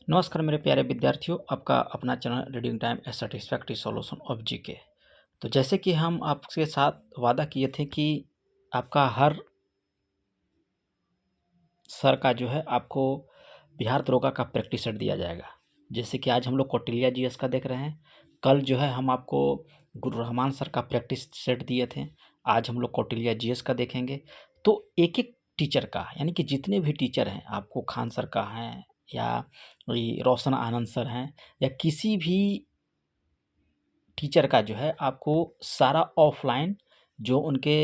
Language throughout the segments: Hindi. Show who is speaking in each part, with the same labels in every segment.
Speaker 1: नमस्कार मेरे प्यारे विद्यार्थियों, आपका अपना channel reading time A satisfactory solution of GK. तो जैसे कि हम आपके साथ वादा किए थे कि आपका हर सर का जो है आपको बिहार दरोगा का प्रैक्टिस सेट दिया जाएगा। जैसे कि आज हम लोग कौटिल्य जीएस का देख रहे हैं, कल जो है हम आपको गुरु रहमान सर का प्रैक्टिस सेट दिए थे, आज हम लोग कौटिल्य जीएस का देखेंगे। तो एक एक टीचर का, यानी कि जितने भी टीचर हैं, आपको खान सर का है या ये रोशन आनंद सर हैं या किसी भी टीचर का जो है आपको सारा ऑफलाइन जो उनके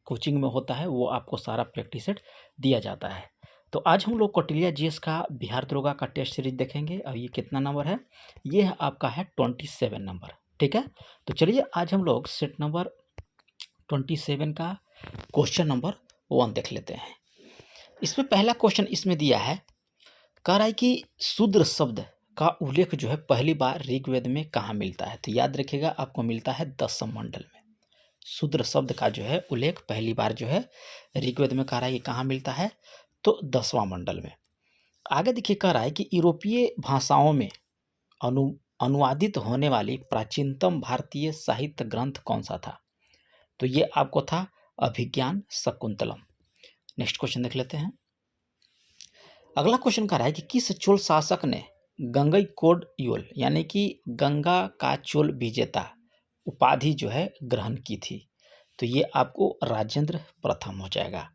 Speaker 1: कोचिंग में होता है वो आपको सारा प्रैक्टिस सेट दिया जाता है। तो आज हम लोग कौटिल्य जीएस का बिहार दरोगा का टेस्ट सीरीज देखेंगे और ये कितना नंबर है, ये है आपका है 27 नंबर। ठीक है, तो चलिए आज हम लोग सेट नंबर 27 का क्वेश्चन नंबर 1 देख लेते हैं। इसमें पहला क्वेश्चन इसमें दिया है, कह रहा है कि शूद्र शब्द का उल्लेख जो है पहली बार ऋग्वेद में कहाँ मिलता है। तो याद रखिएगा आपको मिलता है 10वें मंडल में। शूद्र शब्द का जो है उल्लेख पहली बार जो है ऋग्वेद में कह रहा है कि कहाँ मिलता है, तो 10वां मंडल में। आगे देखिए कह रहा है कि यूरोपीय भाषाओं में अनुवादित होने वाली प्राचीनतम भारतीय साहित्य ग्रंथ कौन सा था। तो ये आपको था अभिज्ञान शकुंतलम। नेक्स्ट क्वेश्चन देख लेते हैं। अगला क्वेश्चन कह रहा है कि किस चोल शासक ने गंगईकोंड यानी कि गंगा का चोल विजेता उपाधि जो है ग्रहण की थी। तो ये आपको राजेंद्र प्रथम हो जाएगा।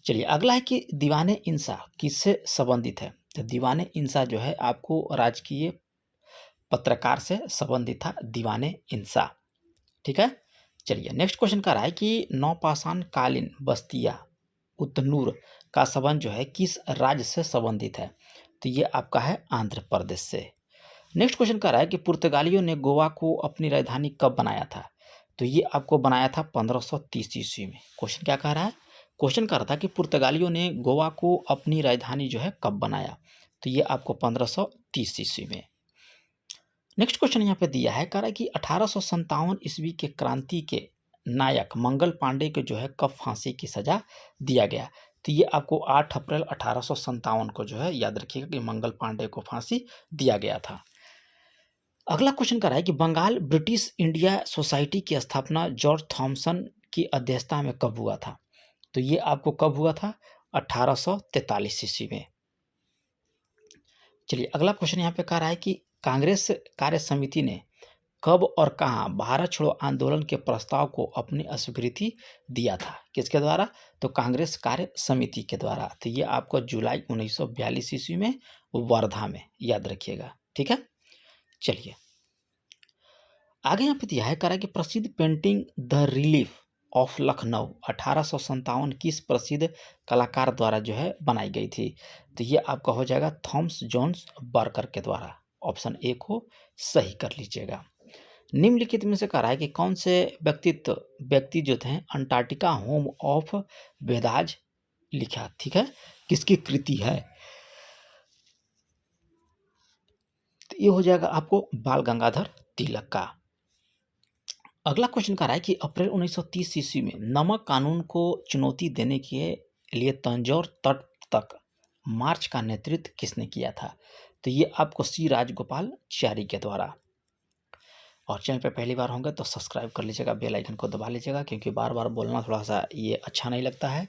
Speaker 1: चलिए अगला है कि दीवाने इंसा किससे संबंधित है। तो दीवाने इंसा जो है आपको राजकीय पत्रकार से संबंधित था, दीवाने इंसा। ठीक है, चलिए नेक्स्ट क्वेश्चन कह रहा है कि नौपाषाण कालीन बस्तिया उतनूर का संबंध जो है किस राज्य से संबंधित है। तो ये आपका है आंध्र प्रदेश से। नेक्स्ट क्वेश्चन कह रहा है कि पुर्तगालियों ने गोवा को अपनी राजधानी कब बनाया था। तो ये आपको बनाया था 1530 ईस्वी में। क्वेश्चन क्या कह रहा है, क्वेश्चन कह रहा था कि पुर्तगालियों ने गोवा को अपनी राजधानी जो है कब बनाया। तो ये आपको 1530 ईस्वी में। नेक्स्ट क्वेश्चन यहाँ पे दिया है, कह रहा है कि 1857 ईस्वी के क्रांति के नायक मंगल पांडे को जो है कब फांसी की सजा दिया गया। तो ये आपको 8 अप्रैल 1857 को जो है याद रखिएगा कि मंगल पांडे को फांसी दिया गया था। अगला क्वेश्चन कर रहा है कि बंगाल ब्रिटिश इंडिया सोसाइटी की स्थापना जॉर्ज थॉमसन की अध्यक्षता में कब हुआ था। तो ये आपको कब हुआ था, 1843 ईस्वी में। चलिए अगला क्वेश्चन यहाँ पे कह रहा है कि कांग्रेस कार्य समिति ने कब और कहाँ भारत छोड़ो आंदोलन के प्रस्ताव को अपनी अस्वीकृति दिया था, किसके द्वारा। तो कांग्रेस कार्य समिति के द्वारा। तो ये आपको जुलाई 1942 ईस्वी में वर्धा में, याद रखिएगा। ठीक है, चलिए आगे यहाँ पे दिया है, कह रहा है कि प्रसिद्ध painting the relief of Lucknow 1857 किस प्रसिद्ध कलाकार द्वारा जो है बनाई गई थी। तो ये आपका हो जाएगा थॉमस जॉन्स बर्कर के द्वारा। ऑप्शन ए को सही कर लीजिएगा। निम्नलिखित में से कह रहा है कि कौन से व्यक्ति जो थे अंटार्कटिका होम ऑफ वेदाज लिखा। ठीक है, किसकी कृति है। तो ये हो जाएगा आपको बाल गंगाधर तिलक का। अगला क्वेश्चन कह रहा है कि अप्रैल 1930 ईस्वी में नमक कानून को चुनौती देने के लिए तंजौर तट तक मार्च का नेतृत्व किसने किया था। तो ये आपको सी राजगोपालाचारी के द्वारा। और चैनल पे पहली बार होंगे तो सब्सक्राइब कर लीजिएगा, बेल आइकन को दबा लीजिएगा, क्योंकि बार बार बोलना थोड़ा सा ये अच्छा नहीं लगता है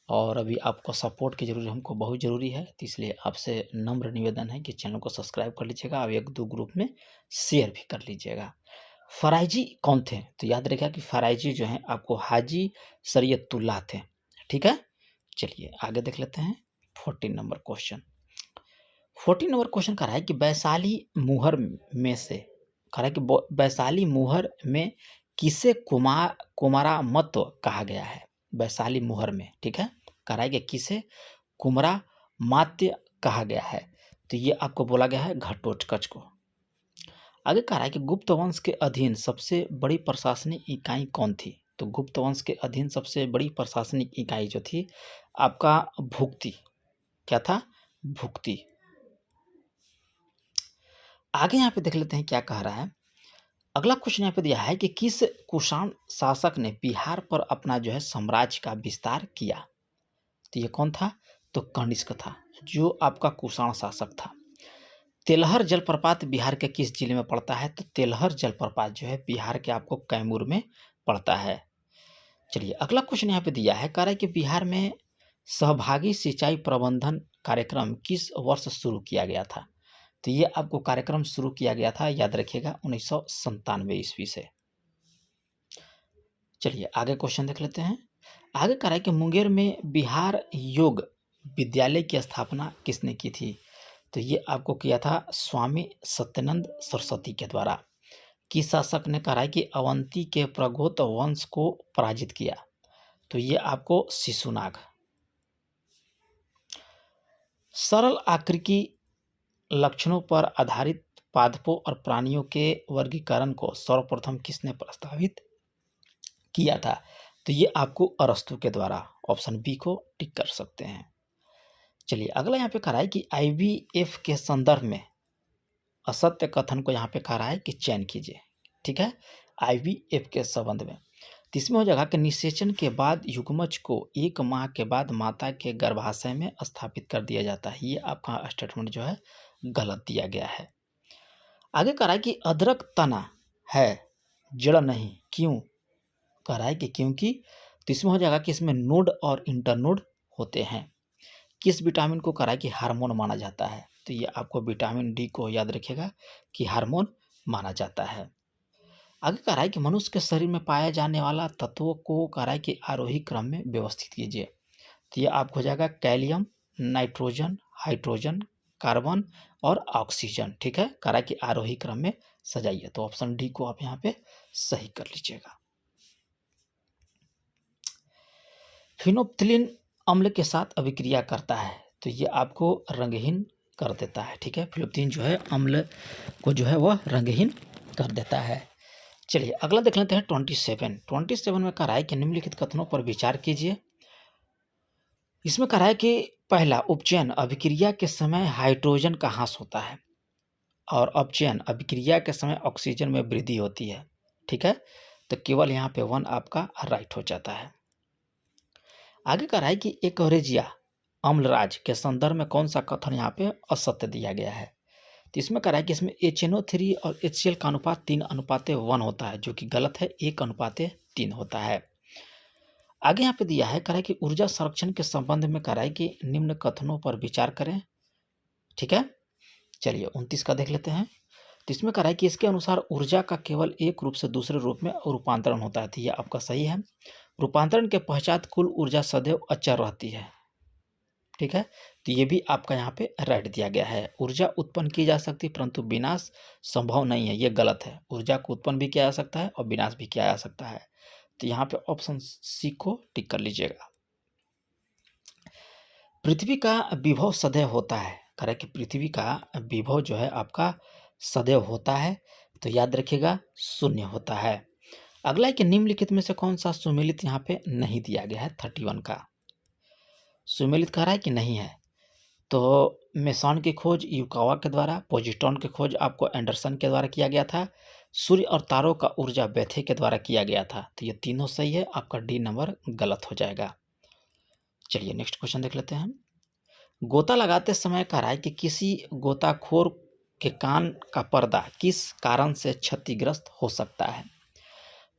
Speaker 1: और अभी आपको सपोर्ट की जरूरी हमको बहुत ज़रूरी है। तो इसलिए आपसे नम्र निवेदन है कि चैनल को सब्सक्राइब कर लीजिएगा और 1-2 ग्रुप में शेयर भी कर लीजिएगा। फराइजी कौन थे। तो याद रखिएगा कि फराइजी जो हैं आपको हाजी शरीयतुल्लाह थे। ठीक है, चलिए आगे देख लेते हैं 14 नंबर क्वेश्चन। 14 नंबर क्वेश्चन कह रहा है कि वैशाली मुहर में से, कह रहा है कि वैशाली मुहर में किसे कुमारा मत कहा गया है। वैशाली मुहर में, ठीक है, कह रहा है कि किसे कुमरा मात्य कहा गया है। तो ये आपको बोला गया है घटोत्कच को। आगे कह रहा है कि गुप्त वंश के अधीन सबसे बड़ी प्रशासनिक इकाई कौन थी। तो गुप्त वंश के अधीन सबसे बड़ी प्रशासनिक इकाई जो थी आपका भुक्ति, क्या था, भुक्ति। आगे यहाँ पे देख लेते हैं क्या कह रहा है। अगला क्वेश्चन यहाँ पे दिया है कि किस कुषाण शासक ने बिहार पर अपना जो है साम्राज्य का विस्तार किया। तो ये कौन था, तो कनिष्क था, जो आपका कुषाण शासक था। तेलहर जलप्रपात बिहार के किस जिले में पड़ता है? तो तेलहर जलप्रपात जो है बिहार के आपको कैमूर में पड़ता है। चलिए अगला क्वेश्चन यहाँ पे दिया है, कह रहा है कि बिहार में सहभागी सिंचाई प्रबंधन कार्यक्रम किस वर्ष शुरू किया गया था? तो ये आपको कार्यक्रम शुरू किया गया था, याद रखिएगा, 1997 ईस्वी से। चलिए आगे क्वेश्चन देख लेते हैं। आगे कह रहा है कि मुंगेर में बिहार योग विद्यालय की स्थापना किसने की थी? तो ये आपको किया था स्वामी सत्यानंद सरस्वती के द्वारा। किस शासक ने कहा है कि अवंती के प्रगोत वंश को पराजित किया? तो ये आपको शिशुनाग। सरल आकृति लक्षणों पर आधारित पादपों और प्राणियों के वर्गीकरण को सर्वप्रथम किसने प्रस्तावित किया था? तो ये आपको अरस्तु के द्वारा। ऑप्शन बी को टिक कर सकते हैं। चलिए अगला यहाँ पे कह रहा है कि आईवीएफ के संदर्भ में असत्य कथन को यहाँ पे कह रहा है कि चयन कीजिए। ठीक है, आईवीएफ के संबंध में। तो इसमें हो जाएगा कि निषेचन के बाद युग्मज को 1 माह के बाद माता के गर्भाशय में स्थापित कर दिया जाता है। ये आपका स्टेटमेंट जो है गलत दिया गया है। आगे कह रहा है कि अदरक तना है जड़ नहीं, क्यों? कह रहा है कि क्योंकि। तो इसमें हो जाएगा कि इसमें नोड और इंटरनोड होते हैं। किस विटामिन को कह रहा है कि हार्मोन माना जाता है? तो ये आपको विटामिन डी को याद रखिएगा कि हार्मोन माना जाता है। आगे कह रहा है कि मनुष्य के शरीर में पाया जाने वाला तत्वों को कह रहा है कि आरोही क्रम में व्यवस्थित कीजिए। तो ये आपको हो जाएगा कैल्शियम, नाइट्रोजन, हाइड्रोजन, कार्बन और ऑक्सीजन। ठीक है, कह रहा है कि आरोही क्रम में सजाइए। तो ऑप्शन डी को आप यहाँ पे सही कर लीजिएगा। फिनोप्थिलीन अम्ल के साथ अभिक्रिया करता है, तो ये आपको रंगहीन कर देता है। ठीक है, फिनोप्थिलीन जो है अम्ल को जो है वह रंगहीन कर देता है। चलिए अगला देख लेते हैं 27 में कह रहा है कि निम्नलिखित कथनों पर विचार कीजिए। इसमें कह रहा है कि पहला, उपचयन अभिक्रिया के समय हाइड्रोजन का ह्रास होता है और अपचयन अभिक्रिया के समय ऑक्सीजन में वृद्धि होती है। ठीक है, तो केवल यहाँ पे 1 आपका राइट हो जाता है। आगे कह रहा है कि एकोरेजिया अम्लराज के संदर्भ में कौन सा कथन यहाँ पे असत्य दिया गया है? तो इसमें कह रहा है कि इसमें HNO3 और HCl का अनुपात 3:1 होता है, जो कि गलत है, 1:3 होता है। आगे यहाँ पे दिया है, कह रहा है कि ऊर्जा संरक्षण के संबंध में कह रहा है कि निम्न कथनों पर विचार करें। ठीक है, चलिए 29 का देख लेते हैं। तो इसमें कह रहा है कि इसके अनुसार ऊर्जा का केवल एक रूप से दूसरे रूप में रूपांतरण होता है। तो यह आपका सही है। रूपांतरण के पश्चात कुल ऊर्जा सदैव अचर रहती है। ठीक है, तो ये भी आपका यहाँ पे राइट दिया गया है। ऊर्जा उत्पन्न की जा सकती है परंतु विनाश संभव नहीं है, ये गलत है। ऊर्जा को उत्पन्न भी किया जा सकता है और विनाश भी किया जा सकता है। तो यहाँ पे ऑप्शन सी को टिक कर लीजिएगा। पृथ्वी का विभव सदैव होता है, कह रहा है कि पृथ्वी का विभव जो है आपका सदैव होता है। तो याद रखिएगा 0 होता है। अगला है कि निम्नलिखित में से कौन सा सुमेलित यहाँ पे नहीं दिया गया है? 31 का सुमेलित कह रहा है कि नहीं है। तो मेसॉन की खोज युकावा के द्वारा, पोजिट्रॉन की खोज आपको एंडरसन के द्वारा किया गया था, सूर्य और तारों का ऊर्जा बेथे के द्वारा किया गया था। तो ये तीनों सही है, आपका डी नंबर गलत हो जाएगा। चलिए नेक्स्ट क्वेश्चन देख लेते हैं। गोता लगाते समय कह रहा है कि किसी गोताखोर के कान का पर्दा किस कारण से क्षतिग्रस्त हो सकता है?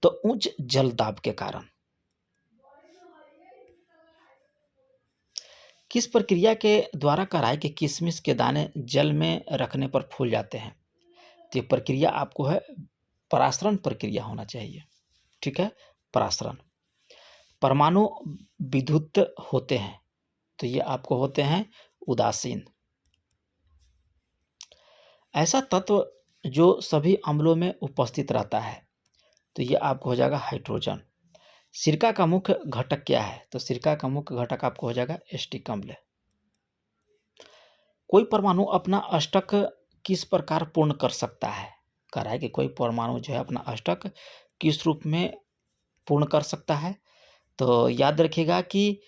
Speaker 1: तो उच्च जल दाब के कारण। किस प्रक्रिया के द्वारा कह रहा है कि किशमिश के दाने जल में रखने पर फूल जाते हैं? तो ये प्रक्रिया आपको है परासरण प्रक्रिया होना चाहिए। ठीक है, परासरण। परमाणु विद्युत होते हैं, तो ये आपको होते हैं उदासीन। ऐसा तत्व जो सभी अम्लों में उपस्थित रहता है, तो ये आपको हो जाएगा हाइड्रोजन। सिरका का मुख्य घटक क्या है? तो सिरका का मुख्य घटक आपको हो जाएगा एस्टिक अम्ल। कोई परमाणु अपना अष्टक किस प्रकार पूर्ण कर सकता है? कह रहा है कि कोई परमाणु जो है अपना अष्टक किस रूप में पूर्ण कर सकता है? तो याद रखिएगा कि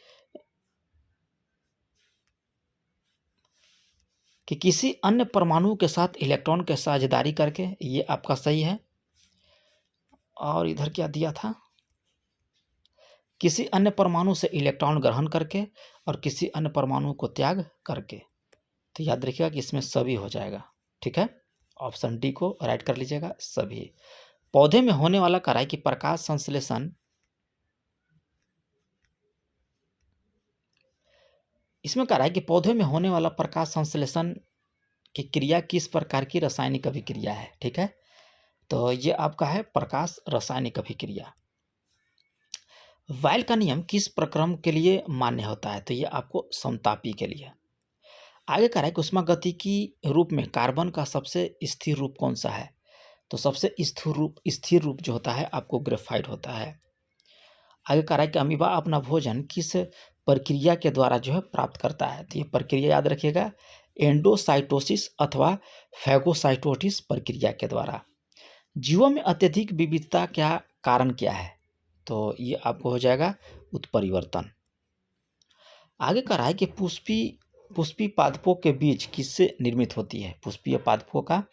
Speaker 1: किसी अन्य परमाणु के साथ इलेक्ट्रॉन के साझेदारी करके, ये आपका सही है। और इधर क्या दिया था? किसी अन्य परमाणु से इलेक्ट्रॉन ग्रहण करके और किसी अन्य परमाणु को त्याग करके। तो याद रखिएगा कि इसमें सभी हो जाएगा। ठीक है, ऑप्शन डी को राइट कर लीजिएगा सभी। पौधे में होने वाला कह रहा है कि प्रकाश संश्लेषण, इसमें कह रहा है कि पौधे में होने वाला प्रकाश संश्लेषण की क्रिया किस प्रकार की रासायनिक अभिक्रिया है। ठीक है, तो ये आपका है प्रकाश रासायनिक अभिक्रिया। वायल का नियम किस प्रक्रम के लिए मान्य होता है, तो ये आपको समतापी के लिए। आगे कह रहा है कि उष्मागतिकी रूप में कार्बन का सबसे स्थिर रूप कौन सा है, तो सबसे स्थिर रूप जो होता है आपको ग्रेफाइट होता है। आगे कह रहा है कि अमीबा अपना भोजन किस प्रक्रिया के द्वारा जो है प्राप्त करता है, तो ये प्रक्रिया याद रखिएगा, एंडोसाइटोसिस अथवा फैगोसाइटोसिस प्रक्रिया के द्वारा। जीवों में अत्यधिक विविधता क्या कारण क्या है, तो ये आपको हो जाएगा उत्परिवर्तन। आगे कह रहा है कि पुष्पी पादपों के बीज किससे निर्मित होती है, पुष्पीय पादपों का,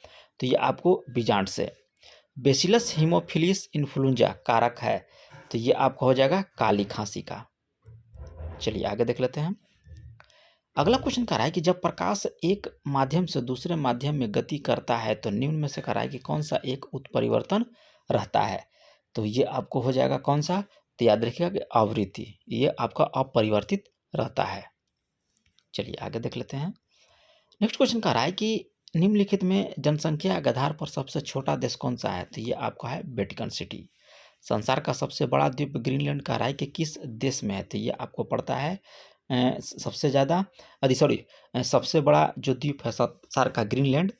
Speaker 1: तो ये आपको बीजांड से। बेसिलस हीमोफिलिस इन्फ्लुएंजा कारक है, तो ये आपका हो जाएगा काली खांसी का। चलिए आगे देख लेते हैं। अगला क्वेश्चन कह रहा है कि जब प्रकाश एक माध्यम से दूसरे माध्यम में गति करता है तो निम्न में से कह रहा है कि कौन सा एक उत्परिवर्तन रहता है, तो ये आपको हो जाएगा कौन सा, तो याद रखिएगा कि आवृत्ति, ये आपका अपरिवर्तित रहता है। चलिए आगे देख लेते हैं। नेक्स्ट क्वेश्चन कह रहा है कि निम्नलिखित में जनसंख्या के आधार पर सबसे छोटा देश कौन सा है, तो ये आपका है वेटिकन सिटी। संसार का सबसे बड़ा द्वीप ग्रीनलैंड कह रहा है कि किस देश में है, तो ये आपको पड़ता है सबसे ज़्यादा सबसे बड़ा जो द्वीप है संसार का ग्रीनलैंड,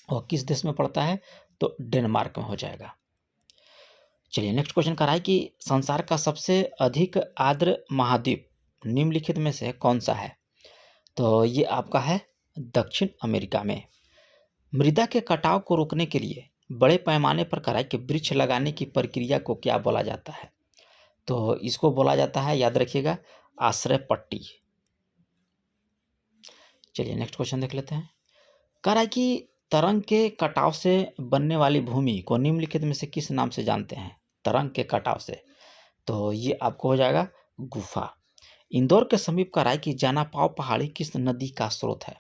Speaker 1: और किस देश में पड़ता है, तो डेनमार्क में हो जाएगा। चलिए नेक्स्ट क्वेश्चन कह रहा है कि संसार का सबसे अधिक आर्द्र महाद्वीप निम्नलिखित में से कौन सा है, तो ये आपका है दक्षिण अमेरिका में। मृदा के कटाव को रोकने के लिए बड़े पैमाने पर कह रहा है कि वृक्ष लगाने की प्रक्रिया को क्या बोला जाता है, तो इसको बोला जाता है, याद रखिएगा, आश्रय पट्टी। चलिए नेक्स्ट क्वेश्चन देख लेते हैं। कह रहा है कि तरंग के कटाव से बनने वाली भूमि को निम्नलिखित में से किस नाम से जानते हैं, तरंग के कटाव से, तो ये आपको हो जाएगा गुफा। इंदौर के समीप कह रहा है कि जानापाव पहाड़ी किस नदी का स्रोत है,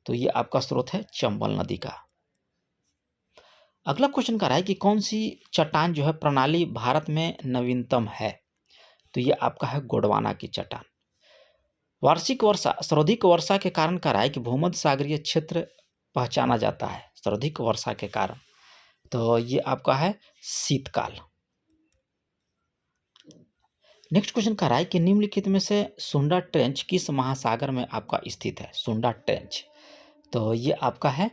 Speaker 1: तो ये आपका स्रोत है चंबल नदी का। अगला क्वेश्चन कह रहा है कि कौन सी चट्टान जो है प्रणाली भारत में नवीनतम है, तो ये आपका है गोंडवाना की चट्टान। वार्षिक वर्षा सर्वाधिक वर्षा के कारण कह रहा है कि भूमध्य सागरीय क्षेत्र पहचाना जाता है सर्वाधिक वर्षा के कारण, तो ये आपका है शीतकाल। नेक्स्ट क्वेश्चन कह रहा है कि निम्नलिखित में से सुंडा ट्रेंच किस महासागर में आपका स्थित है, सुंडा ट्रेंच, तो ये आपका है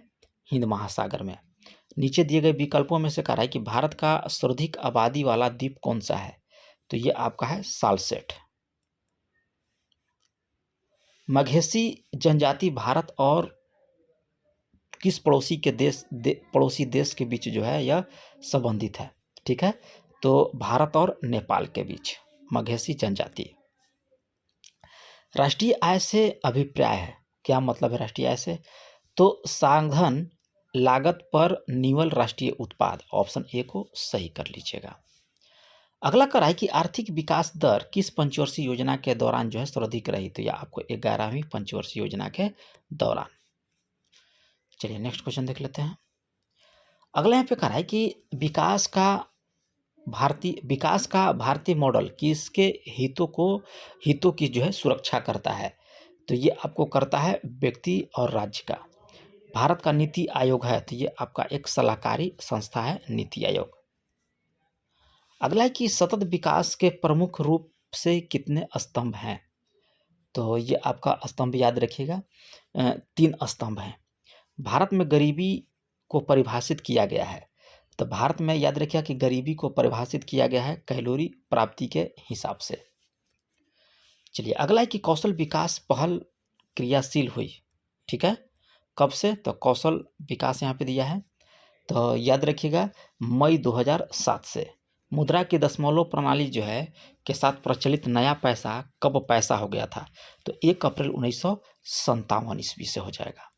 Speaker 1: हिंद महासागर में। नीचे दिए गए विकल्पों में से कह रहा है कि भारत का सर्वाधिक आबादी वाला द्वीप कौन सा है, तो ये आपका है सालसेट। मघेसी जनजाति भारत और किस पड़ोसी देश के बीच जो है यह संबंधित है, ठीक है, तो भारत और नेपाल के बीच मघेसी जनजाति। राष्ट्रीय आय से अभिप्राय है, क्या मतलब है राष्ट्रीय आय से, तो साधन लागत पर निवल राष्ट्रीय उत्पाद, ऑप्शन ए को सही कर लीजिएगा। अगला कह रहा है कि आर्थिक विकास दर किस पंचवर्षीय योजना के दौरान जो है सर्वाधिक रही, तो यह आपको 11वीं पंचवर्षीय योजना के दौरान। चलिए नेक्स्ट क्वेश्चन देख लेते हैं। अगला यहाँ पे कह रहा है कि विकास का भारतीय मॉडल किसके हितों की जो है सुरक्षा करता है, तो ये आपको करता है व्यक्ति और राज्य का। भारत का नीति आयोग है, तो ये आपका एक सलाहकारी संस्था है नीति आयोग। अगला है कि सतत विकास के प्रमुख रूप से कितने स्तंभ हैं, तो ये आपका स्तंभ याद रखिएगा 3 स्तंभ हैं। भारत में गरीबी को परिभाषित किया गया है, तो भारत में याद रखिएगा कि गरीबी को परिभाषित किया गया है कैलोरी प्राप्ति के हिसाब से। चलिए अगला है कि कौशल विकास पहल क्रियाशील हुई, ठीक है, कब से, तो कौशल विकास यहाँ पे दिया है, तो याद रखिएगा मई 2007 से। मुद्रा की दशमलव प्रणाली जो है के साथ प्रचलित नया पैसा कब पैसा हो गया था, तो 1 अप्रैल 1957 ईस्वी से हो जाएगा।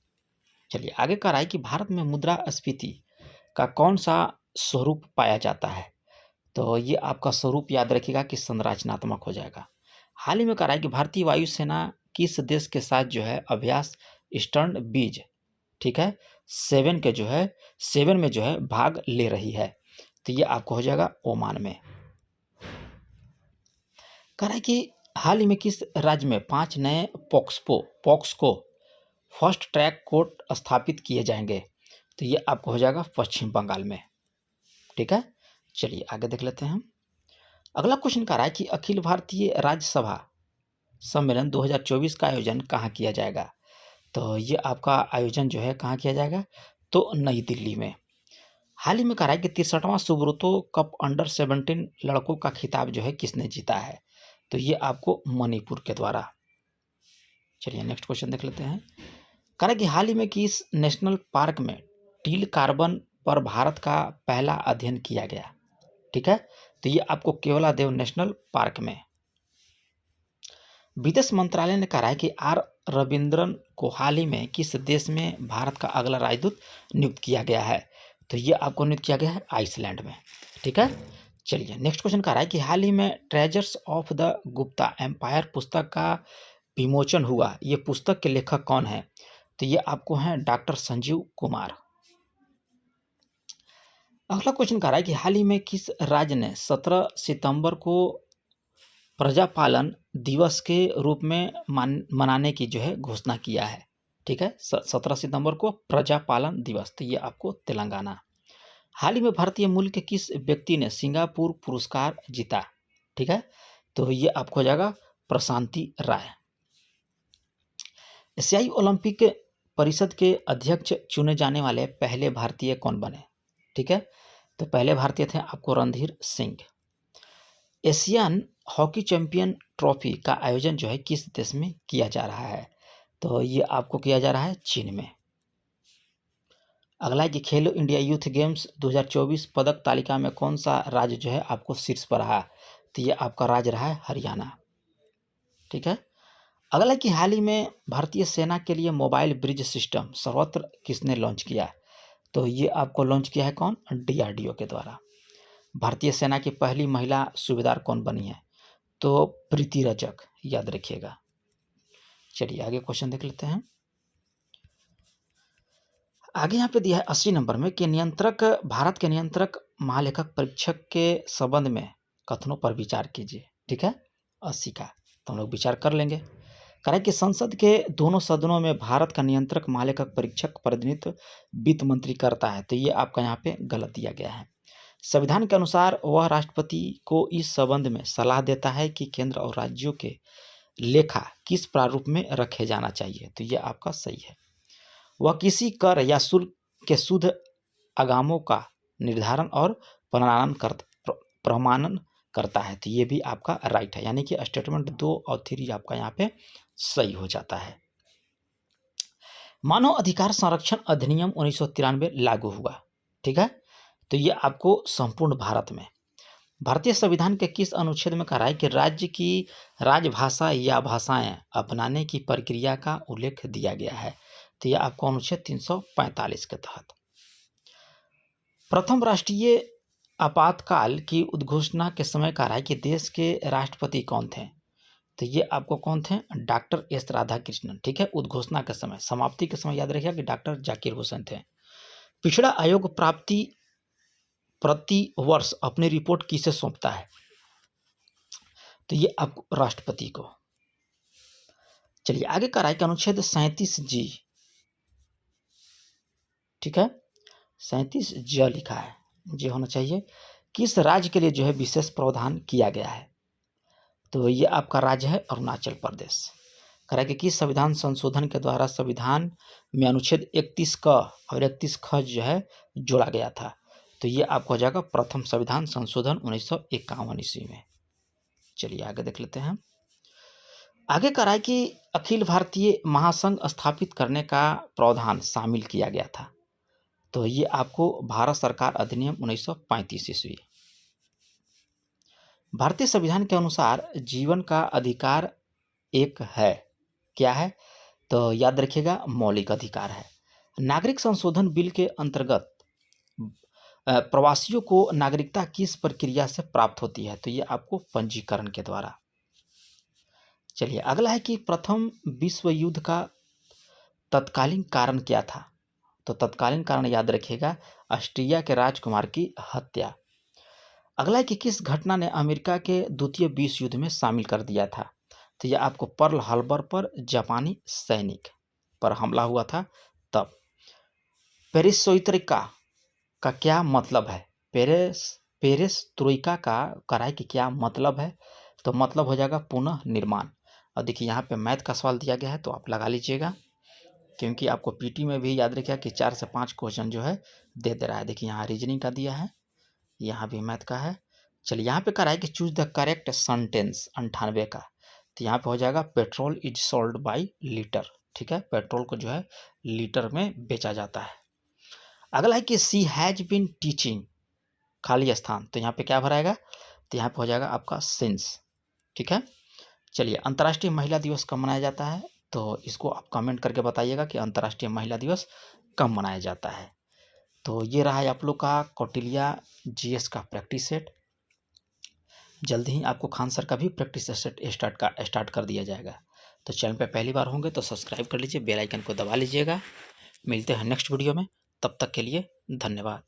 Speaker 1: चलिए आगे कह रहा है कि भारत में मुद्रास्फीति का कौन सा स्वरूप पाया जाता है, तो ये आपका स्वरूप याद रखिएगा कि संरचनात्मक हो जाएगा। हाल ही में कह रहा है कि भारतीय वायुसेना किस देश के साथ जो है अभ्यास स्टर्न बीज ठीक है, 7 के जो है 7 में जो है भाग ले रही है। तो ये आपको हो जाएगा ओमान में। कह रहा है कि हाल ही में किस राज्य में 5 नए पॉक्सको फर्स्ट ट्रैक कोर्ट स्थापित किए जाएंगे? तो ये आपको हो जाएगा पश्चिम बंगाल में। ठीक है, चलिए आगे देख लेते हैं हम। अगला क्वेश्चन कह रहा है कि अखिल भारतीय राज्यसभा सम्मेलन 2024 का आयोजन कहाँ किया जाएगा? तो ये आपका आयोजन जो है कहाँ किया जाएगा? तो नई दिल्ली में। हाल ही में कह रहा है कि 63वां सुब्रतो कप अंडर 17 लड़कों का खिताब जो है किसने जीता है? तो ये आपको मणिपुर के द्वारा। चलिए नेक्स्ट क्वेश्चन देख लेते हैं। कह रहा है कि हाल ही में किस नेशनल पार्क में टील कार्बन पर भारत का पहला अध्ययन किया गया? ठीक है, तो ये आपको केवलादेव नेशनल पार्क में। विदेश मंत्रालय ने कहा है कि आर रविंद्रन को हाल ही में किस देश में भारत का अगला राजदूत नियुक्त किया गया है? तो ये आपको नियुक्त किया गया है आइसलैंड में। ठीक है, चलिए नेक्स्ट क्वेश्चन कह रहा है कि हाल ही में treasures of the Gupta empire पुस्तक का विमोचन हुआ। ये पुस्तक के लेखक कौन है? तो ये आपको हैं डॉक्टर संजीव कुमार। अगला क्वेश्चन कह रहा है कि हाल ही में किस राज्य ने 17 सितंबर को प्रजापालन दिवस के रूप में मनाने की जो है घोषणा किया है? ठीक है, 17 सितंबर को प्रजापालन दिवस। तो ये आपको तेलंगाना। हाल ही में भारतीय मूल के किस व्यक्ति ने सिंगापुर पुरस्कार जीता? ठीक है, तो ये आपको हो जाएगा प्रशांति राय। एशियाई ओलंपिक परिषद के अध्यक्ष चुने जाने वाले पहले भारतीय कौन बने? ठीक है, तो पहले भारतीय थे आपको Randhir Singh. Asian hockey champion trophy का आयोजन जो है किस देश में किया जा रहा है? तो ये आपको किया जा रहा है चीन में। अगला है कि खेलो इंडिया यूथ गेम्स 2024 पदक तालिका में कौन सा राज्य जो है आपको शीर्ष पर रहा? तो ये आपका राज्य रहा है हरियाणा। ठीक है, अगला है कि हाल ही में भारतीय सेना के लिए मोबाइल ब्रिज सिस्टम सर्वत्र किसने लॉन्च किया? तो ये आपको लॉन्च किया है कौन? DRDO के द्वारा। भारतीय सेना की पहली महिला सूबेदार कौन बनी है? तो प्रीति रजक, याद रखिएगा। चलिए आगे क्वेश्चन देख लेते हैं। आगे यहाँ पे दिया है 80 नंबर में कि भारत के नियंत्रक महालेखक परीक्षक के संबंध में कथनों पर विचार कीजिए। ठीक है, 80 का तो हम लोग विचार कर लेंगे। कह रहा है कि संसद के दोनों सदनों में भारत का नियंत्रक महालेखक परीक्षक प्रतिनिधित्व वित्त मंत्री करता है। तो ये आपका यहाँ पे गलत दिया गया है। संविधान के अनुसार वह राष्ट्रपति को इस संबंध में सलाह देता है कि केंद्र और राज्यों के लेखा किस प्रारूप में रखे जाना चाहिए। तो ये आपका सही है। वह किसी कर या शुल्क के शुद्ध आगमों का निर्धारण और प्रमाणन करता है। तो ये भी आपका राइट है, यानी कि स्टेटमेंट 2 और 3 आपका यहाँ पे सही हो जाता है। मानव अधिकार संरक्षण अधिनियम 1993 लागू हुआ। ठीक है, तो ये आपको संपूर्ण भारत में। भारतीय संविधान के किस अनुच्छेद में कहा है कि राज्य की राजभाषा या भाषाएं अपनाने की प्रक्रिया का उल्लेख दिया गया है? तो यह आपको अनुच्छेद 345 के तहत। प्रथम राष्ट्रीय आपातकाल की उद्घोषणा के समय कहा है कि देश के राष्ट्रपति कौन थे? तो ये आपको कौन थे? Doctor S Radhakrishnan. ठीक है, उद्घोषणा के समय, समाप्ति के समय याद रखिएगा कि डॉक्टर जाकिर हुसैन थे। पिछड़ा आयोग प्रति वर्ष अपनी रिपोर्ट किसे सौंपता है? तो ये आपको राष्ट्रपति को। चलिए आगे कह रहा है कि अनुच्छेद 37G, ठीक है, 37J लिखा है, जी होना चाहिए, किस राज्य के लिए जो है विशेष प्रावधान किया गया है? तो ये आपका राज्य है अरुणाचल प्रदेश। कह रहा है कि किस संविधान संशोधन के द्वारा संविधान में अनुच्छेद 31 क और 31 ख जो है जोड़ा गया था? तो ये आपको हो जाएगा प्रथम संविधान संशोधन 1951 ईस्वी में। चलिए आगे देख लेते हैं। आगे कह रहा है कि अखिल भारतीय महासंघ स्थापित करने का प्रावधान शामिल किया गया था। तो ये आपको भारत सरकार अधिनियम 1935 ईस्वी। भारतीय संविधान के अनुसार जीवन का अधिकार एक है, क्या है? तो याद रखिएगा मौलिक अधिकार है। नागरिक संशोधन बिल के अंतर्गत प्रवासियों को नागरिकता किस प्रक्रिया से प्राप्त होती है? तो ये आपको पंजीकरण के द्वारा। चलिए अगला है कि प्रथम विश्व युद्ध का तत्कालीन कारण क्या था? तो तत्कालीन कारण याद रखिएगा, ऑस्ट्रिया के राजकुमार की हत्या। अगला है कि किस घटना ने अमेरिका के द्वितीय विश्व युद्ध में शामिल कर दिया था? तो यह आपको पर्ल हार्बर पर जापानी सैनिक पर हमला हुआ था तब। पेरिस्ट्रोइका का क्या मतलब है? पेरेस्ट्रोइका का कराए कि क्या मतलब है? तो मतलब हो जाएगा पुनः निर्माण। और देखिए यहाँ पे मैथ का सवाल दिया गया है, तो आप लगा लीजिएगा, क्योंकि आपको पीटी में भी याद रखिएगा कि 4 से 5 क्वेश्चन जो है दे रहा है। देखिए यहाँ रीजनिंग का दिया है, यहाँ भी मैथ का है। चलिए यहाँ पे कराए कि चूज द करेक्ट सेंटेंस 98 का। तो यहाँ पे हो जाएगा petrol is sold by litre. ठीक है, पेट्रोल को जो है लीटर में बेचा जाता है। अगला है कि सी हैज बीन टीचिंग, खाली स्थान, तो यहाँ पे क्या भराएगा? तो यहाँ पे हो जाएगा आपका सिंस। ठीक है, चलिए अंतर्राष्ट्रीय महिला दिवस कब मनाया जाता है? तो इसको आप कमेंट करके बताइएगा कि अंतर्राष्ट्रीय महिला दिवस कब मनाया जाता है। तो ये रहा है आप लोग का कौटिल्य जीएस का प्रैक्टिस सेट। जल्दी ही आपको खान सर का भी प्रैक्टिस सेट स्टार्ट कर दिया जाएगा। तो चैनल पे पहली बार होंगे तो सब्सक्राइब कर लीजिए, बेल आइकन को दबा लीजिएगा। मिलते हैं नेक्स्ट वीडियो में, तब तक के लिए धन्यवाद।